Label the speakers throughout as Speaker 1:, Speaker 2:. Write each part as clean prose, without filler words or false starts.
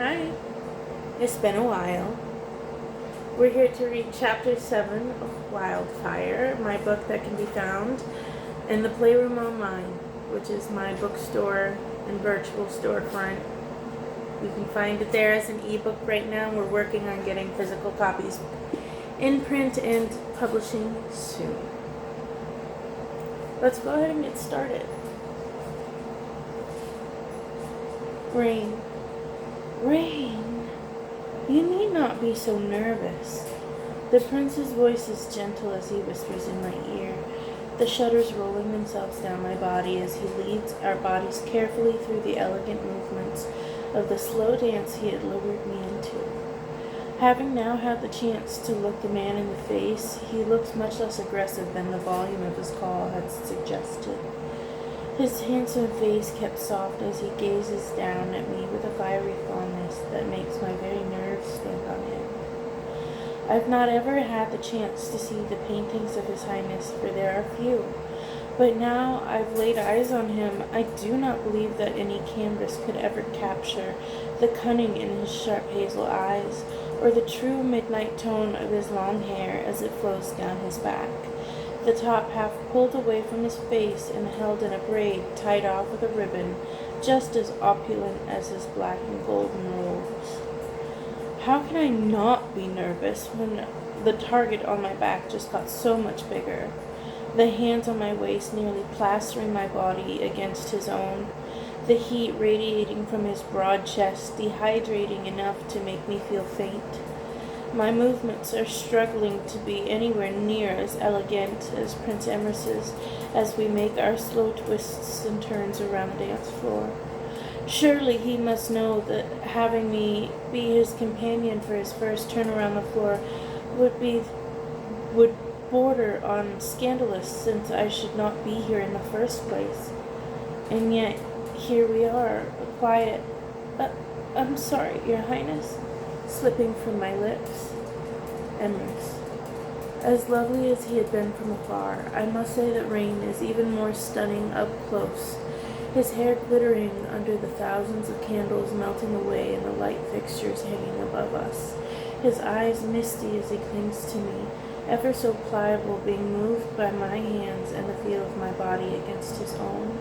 Speaker 1: Hi, it's been a while. We're here to read Chapter 7 of Wildfire, my book that can be found in the Playroom Online, which is my bookstore and virtual storefront. You can find it there as an ebook right now. We're working on getting physical copies in print and publishing soon. Let's go ahead and get started. Rain. Rain, you need not be so nervous. The prince's voice is gentle as he whispers in my ear, the shudders rolling themselves down my body as he leads our bodies carefully through the elegant movements of the slow dance he had lured me into. Having now had the chance to look the man in the face, he looks much less aggressive than the volume of his call had suggested. His handsome face kept soft as he gazes down at me with a fiery fondness that makes my very nerves stand on end. I've not ever had the chance to see the paintings of His Highness, for there are few. But now I've laid eyes on him, I do not believe that any canvas could ever capture the cunning in his sharp hazel eyes, or the true midnight tone of his long hair as it flows down his back, the top half pulled away from his face and held in a braid tied off with a ribbon, just as opulent as his black and golden robes. How can I not be nervous when the target on my back just got so much bigger, the hands on my waist nearly plastering my body against his own, the heat radiating from his broad chest dehydrating enough to make me feel faint? My movements are struggling to be anywhere near as elegant as Prince Emers's as we make our slow twists and turns around the dance floor. Surely he must know that having me be his companion for his first turn around the floor would border on scandalous, since I should not be here in the first place. And yet here we are, a quiet, I'm sorry, Your Highness, slipping from my lips. Emrys. As lovely as he had been from afar, I must say that Rain is even more stunning up close, his hair glittering under the thousands of candles melting away in the light fixtures hanging above us, his eyes misty as he clings to me, ever so pliable, being moved by my hands and the feel of my body against his own.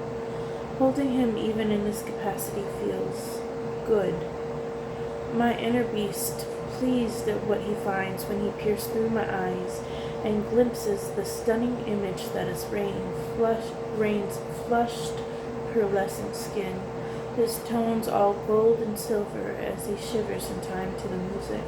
Speaker 1: Holding him even in this capacity feels good. My inner beast, pleased at what he finds when he peers through my eyes and glimpses the stunning image that is Rain's flushed, pearlescent skin, his tones all gold and silver as he shivers in time to the music.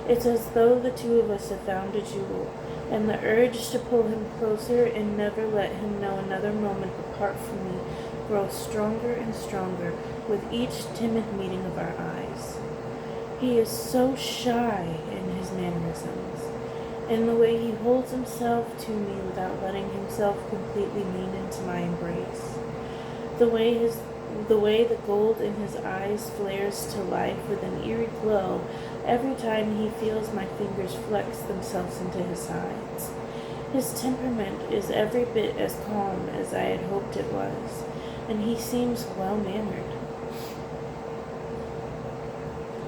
Speaker 1: It's as though the two of us have found a jewel, and the urge to pull him closer and never let him know another moment apart from me grows stronger and stronger with each timid meeting of our eyes. He is so shy in his mannerisms, in the way he holds himself to me without letting himself completely lean into my embrace, the way the gold in his eyes flares to life with an eerie glow every time he feels my fingers flex themselves into his sides. His temperament is every bit as calm as I had hoped it was, and he seems well-mannered,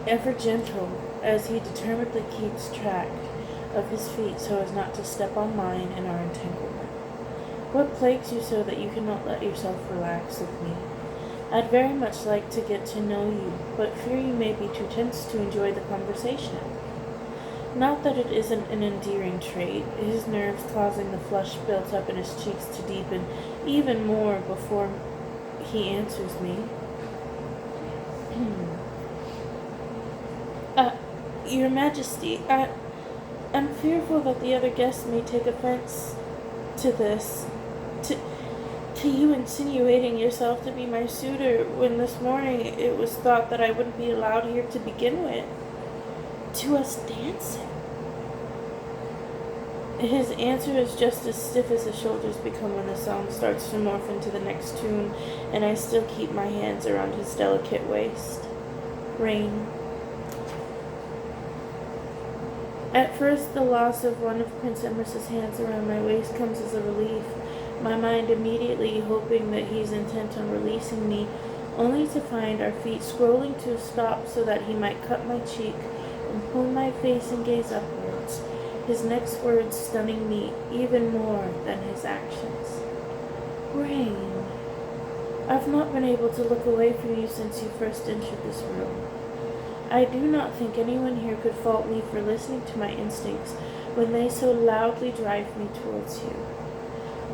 Speaker 1: ever gentle as he determinedly keeps track of his feet so as not to step on mine in our entanglement. What plagues you so that you cannot let yourself relax with me? I'd very much like to get to know you, but fear you may be too tense to enjoy the conversation. Not that it isn't an endearing trait, his nerves causing the flush built up in his cheeks to deepen even more before he answers me. Your Majesty, I'm fearful that the other guests may take offense to this, to you insinuating yourself to be my suitor when this morning it was thought that I wouldn't be allowed here to begin with. To us dancing. His answer is just as stiff as his shoulders become when the song starts to morph into the next tune, and I still keep my hands around his delicate waist. Rain. At first, the loss of one of Prince Emers's hands around my waist comes as a relief, my mind immediately hoping that he's intent on releasing me only to find our feet scrolling to a stop so that he might cut my cheek and pull my face and gaze upwards, his next words stunning me even more than his actions. Rain, I've not been able to look away from you since you first entered this room. I do not think anyone here could fault me for listening to my instincts when they so loudly drive me towards you.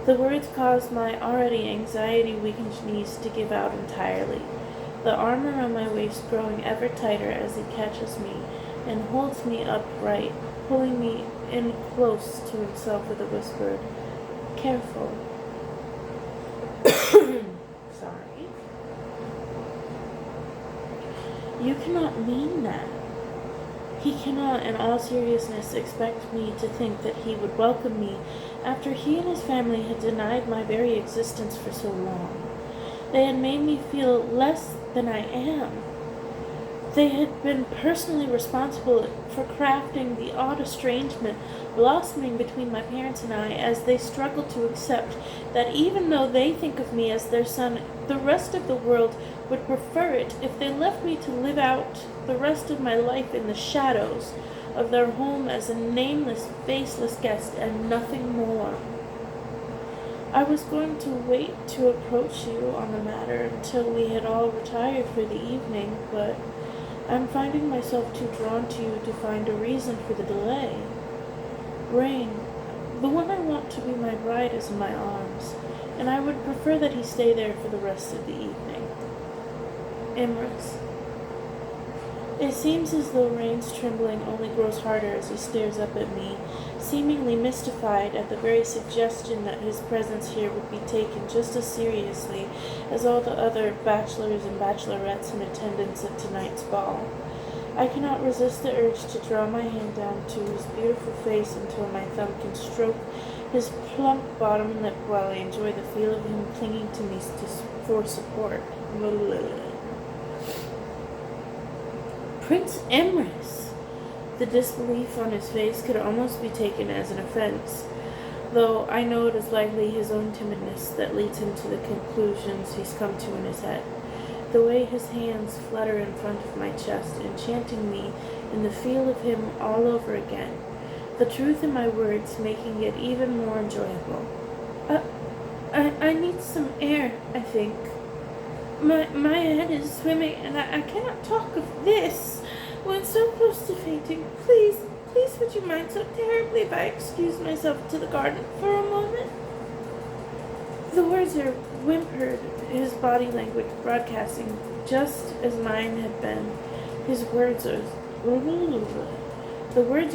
Speaker 1: The words caused my already anxiety-weakened knees to give out entirely, the arm around my waist growing ever tighter as he catches me and holds me upright, pulling me in close to himself with a whispered, "Careful." Sorry. You cannot mean that. He cannot, in all seriousness, expect me to think that he would welcome me after he and his family had denied my very existence for so long. They had made me feel less than I am. They had been personally responsible for crafting the odd estrangement blossoming between my parents and I as they struggled to accept that even though they think of me as their son, the rest of the world would prefer it if they left me to live out the rest of my life in the shadows of their home as a nameless, faceless guest and nothing more. I was going to wait to approach you on the matter until we had all retired for the evening, but I'm finding myself too drawn to you to find a reason for the delay. Rain, the one I want to be my bride is in my arms, and I would prefer that he stay there for the rest of the evening. Imrus. It seems as though Rain's trembling only grows harder as he stares up at me, seemingly mystified at the very suggestion that his presence here would be taken just as seriously as all the other bachelors and bachelorettes in attendance at tonight's ball. I cannot resist the urge to draw my hand down to his beautiful face until my thumb can stroke his plump bottom lip while I enjoy the feel of him clinging to me for support. Prince Imrus! The disbelief on his face could almost be taken as an offense, though I know it is likely his own timidness that leads him to the conclusions he's come to in his head. The way his hands flutter in front of my chest, enchanting me in the feel of him all over again, the truth in my words making it even more enjoyable. I need some air, I think. My head is swimming, and I cannot talk of this when so close to fainting. Please, would you mind so terribly if I excuse myself to the garden for a moment? The words are whimpered, his body language broadcasting just as mine had been. The words are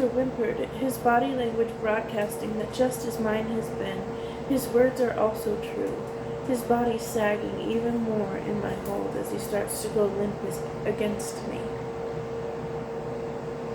Speaker 1: whimpered, his body language broadcasting that just as mine has been. His words are also true. His body sagging even more in my hold as he starts to go limp against me.